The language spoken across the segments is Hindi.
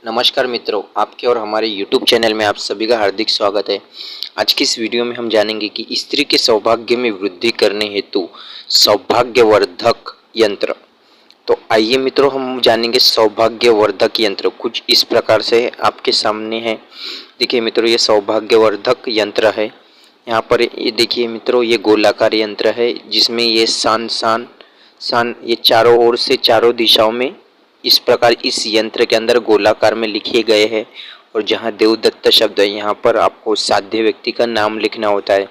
नमस्कार मित्रों, आपके और हमारे YouTube चैनल में आप सभी का हार्दिक स्वागत है। आज की इस वीडियो में हम जानेंगे कि स्त्री के सौभाग्य में वृद्धि करने हेतु सौभाग्यवर्धक यंत्र। तो आइए मित्रों, हम जानेंगे सौभाग्यवर्धक यंत्र कुछ इस प्रकार से आपके सामने है। देखिए मित्रों, ये सौभाग्यवर्धक यंत्र है। यहाँ पर ये देखिए मित्रों, ये गोलाकार यंत्र है जिसमें ये सान ये चारों ओर से चारों दिशाओं में इस प्रकार इस यंत्र के अंदर गोलाकार में लिखे गए हैं। और जहाँ देवदत्त शब्द है, यहाँ पर आपको साध्य व्यक्ति का नाम लिखना होता है।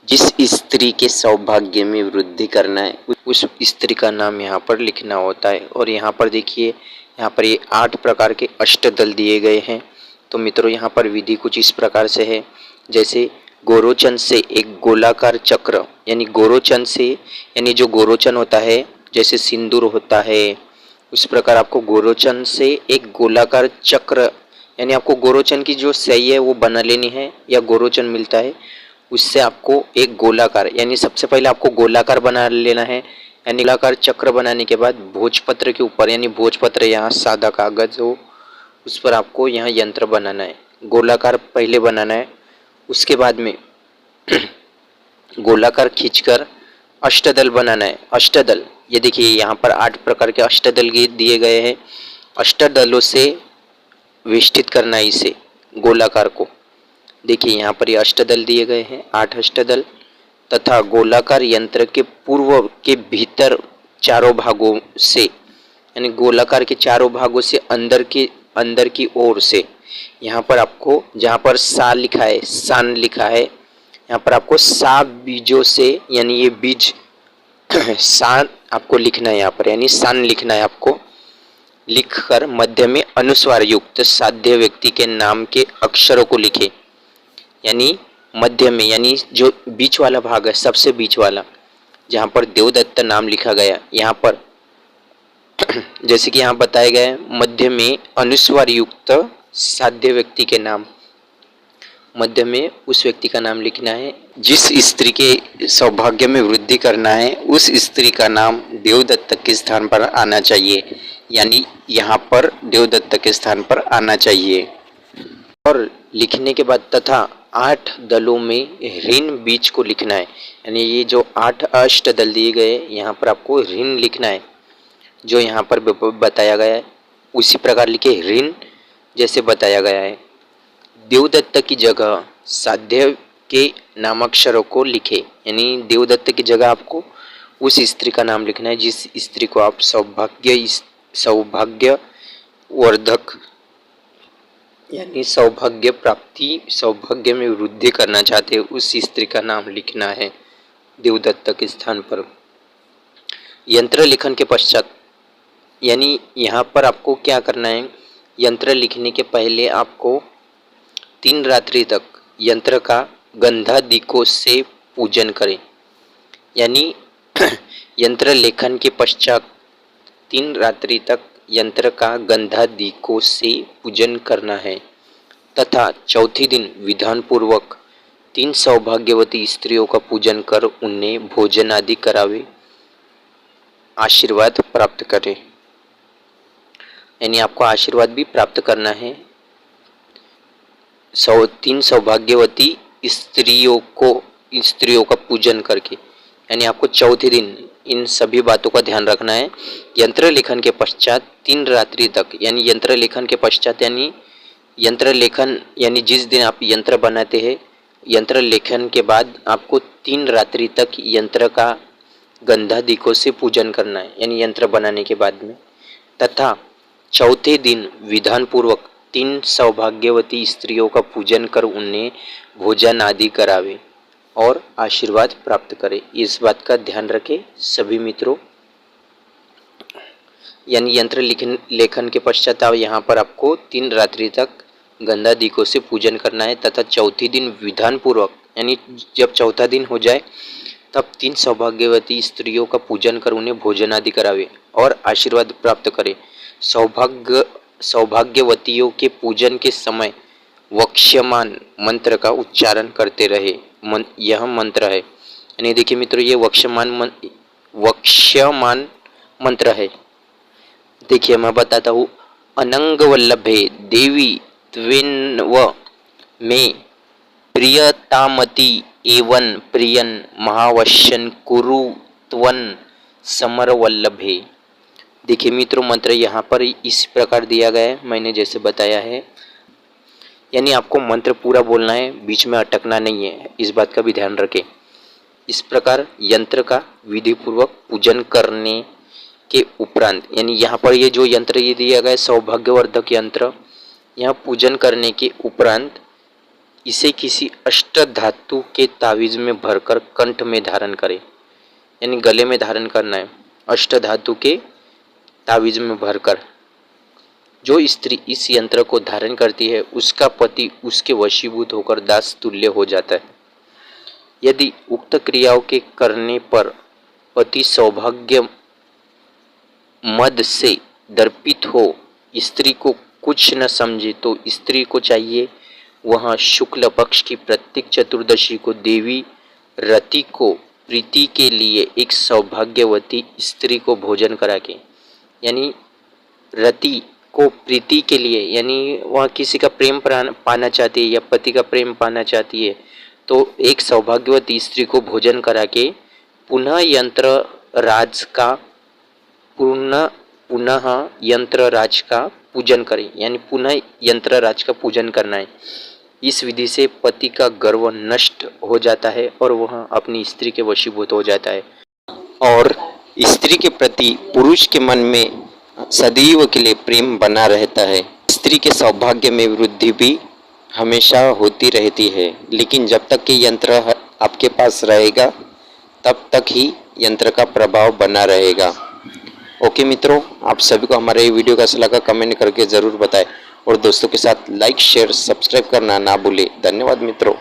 जिस स्त्री के सौभाग्य में वृद्धि करना है उस स्त्री का नाम यहाँ पर लिखना होता है। और यहाँ पर देखिए, यहाँ पर ये 8 प्रकार के अष्टदल दिए गए हैं। तो मित्रों, यहाँ पर विधि कुछ इस प्रकार से है। जैसे गोरोचन से एक गोलाकार चक्र, यानी गोरोचन से, यानी जो गोरोचन होता है जैसे सिंदूर होता है, उस प्रकार आपको गोरोचन से एक गोलाकार चक्र, यानी आपको गोरोचन की जो स्याही है वो बना लेनी है, या गोरोचन मिलता है उससे आपको एक गोलाकार, यानी सबसे पहले आपको गोलाकार बना लेना है। यानी गोलाकार चक्र बनाने के बाद भोजपत्र के ऊपर, यानी भोजपत्र यहाँ सादा कागज हो, उस पर आपको यहाँ यंत्र बनाना है। गोलाकार पहले बनाना है, उसके बाद में गोलाकार खींचकर अष्टदल बनाना है। अष्टदल, ये देखिए यहाँ पर 8 प्रकार के अष्टदल दिए गए हैं। अष्टदलों से वेष्टित करना है इसे गोलाकार को। देखिए यहाँ पर ये अष्टदल दिए गए हैं, 8 अष्टदल, तथा गोलाकार यंत्र के पूर्व के भीतर चारों भागों से, यानी गोलाकार के चारों भागों से अंदर की ओर से, यहाँ पर आपको जहाँ पर सा लिखा है, सान लिखा है, यहाँ पर आपको सा बीजों से, यानी ये बीज सान आपको लिखना है यहाँ पर, यानी सान लिखना है आपको। लिखकर मध्य में अनुस्वार युक्त साध्य व्यक्ति के नाम के अक्षरों को लिखे। यानी मध्य में, यानी जो बीच वाला भाग है, सबसे बीच वाला जहाँ पर देवदत्त नाम लिखा गया, यहाँ पर जैसे कि यहाँ बताया गया है, मध्य में अनुस्वार युक्त साध्य व्यक्ति के नाम, मध्य में उस व्यक्ति का नाम लिखना है। जिस स्त्री के सौभाग्य में वृद्धि करना है उस स्त्री का नाम देवदत्त के स्थान पर आना चाहिए, यानी यहाँ पर देवदत्त के स्थान पर आना चाहिए। और लिखने के बाद तथा 8 दलों में ऋण बीज को लिखना है। यानी ये जो 8 अष्टदल दिए गए, यहाँ पर आपको ऋण लिखना है, जो यहाँ पर बताया गया है उसी प्रकार लिखे, ऋण जैसे बताया गया है। देवदत्त की जगह साध्य के नामाक्षरों को लिखे, यानी देवदत्त की जगह आपको उस स्त्री का नाम लिखना है जिस स्त्री को आप सौभाग्यवर्धक, यानी सौभाग्य प्राप्ति, सौभाग्य में वृद्धि करना चाहते हैं, उस स्त्री का नाम लिखना है देवदत्त के स्थान पर। यंत्र लिखन के पश्चात, यानी यहाँ पर आपको क्या करना है, यंत्र लिखने के पहले आपको 3 रात्रि तक यंत्र का गंधादिकों से पूजन करें। यानी यंत्र लेखन के पश्चात 3 रात्रि तक यंत्र का गंधादिकों से पूजन करना है, तथा चौथी दिन विधान पूर्वक 3 सौभाग्यवती स्त्रियों का पूजन कर उन्हें भोजन आदि करावे, आशीर्वाद प्राप्त करें। यानी आपको आशीर्वाद भी प्राप्त करना है 3 सौभाग्यवती स्त्रियों का पूजन करके। यानी आपको चौथे दिन इन सभी बातों का ध्यान रखना है। यंत्र लेखन के पश्चात 3 रात्रि तक, यानी यंत्र लेखन के पश्चात, यानी यंत्र लेखन, यानी जिस दिन आप यंत्र बनाते हैं, यंत्र लेखन के बाद आपको 3 रात्रि तक यंत्र का गंधादिकों से पूजन करना है, यानी यंत्र बनाने के बाद में, तथा चौथे दिन विधान पूर्वक 3 सौभाग्यवती स्त्रियों का पूजन कर उन्हें भोजन आदि करावे और आशीर्वाद प्राप्त करें। इस बात का ध्यान रखें सभी मित्रों। यानी यंत्र लेखन के पश्चात यहाँ पर आपको 3 रात्रि तक गंधादिकों से पूजन करना है, तथा चौथी दिन विधान पूर्वक, यानी जब चौथा दिन हो जाए तब 3 सौभाग्यवती स्त्रियों का पूजन कर उन्हें भोजन आदि करावे और आशीर्वाद प्राप्त करें। सौभाग्यवतियों के पूजन के समय वक्ष्यमान मंत्र का उच्चारण करते रहे। यह मंत्र है, यानी देखिए मित्रों, ये वक्ष्यमान मंत्र है। देखिए मैं बताता हूँ, अनंगवल्लभे देवी त्वेन्व मे प्रियतामति एवं प्रियन महावश्यन कुरु त्वन समरवल्लभे। देखिए मित्रों, मंत्र यहाँ पर इस प्रकार दिया गया है, मैंने जैसे बताया है। यानी आपको मंत्र पूरा बोलना है, बीच में अटकना नहीं है, इस बात का भी ध्यान रखें। इस प्रकार यंत्र का विधि पूर्वक पूजन करने के उपरांत, यानी यहाँ पर ये जो यंत्र ये दिया गया है सौभाग्यवर्धक यंत्र, यहाँ पूजन करने के उपरांत इसे किसी अष्ट धातु के तावीज में भरकर कंठ में धारण करें, यानी गले में धारण करना है। अष्ट धातु के तावीज में भरकर जो स्त्री इस यंत्र को धारण करती है उसका पति उसके वशीभूत होकर दास तुल्य हो जाता है। यदि उक्त क्रियाओं के करने पर पति सौभाग्य मद से दर्पित हो, स्त्री को कुछ न समझे, तो स्त्री को चाहिए वह शुक्ल पक्ष की प्रत्येक चतुर्दशी को देवी रति को प्रीति के लिए एक सौभाग्यवती स्त्री को भोजन करा के, यानी रति को प्रीति के लिए, यानी वह किसी का प्रेम पाना चाहती है या पति का प्रेम पाना चाहती है, तो एक सौभाग्यवती स्त्री को भोजन करा के पुनः यंत्र राज का पूजन करें, यानी पुनः यंत्र राज का पूजन करना है। इस विधि से पति का गर्व नष्ट हो जाता है और वह अपनी स्त्री के वशीभूत हो जाता है और स्त्री के प्रति पुरुष के मन में सदैव के लिए प्रेम बना रहता है। स्त्री के सौभाग्य में वृद्धि भी हमेशा होती रहती है, लेकिन जब तक कि यंत्र आपके पास रहेगा तब तक ही यंत्र का प्रभाव बना रहेगा। ओके मित्रों, आप सभी को हमारे ये वीडियो कैसा लगा कमेंट करके ज़रूर बताएं और दोस्तों के साथ लाइक शेयर सब्सक्राइब करना ना भूलें। धन्यवाद मित्रों।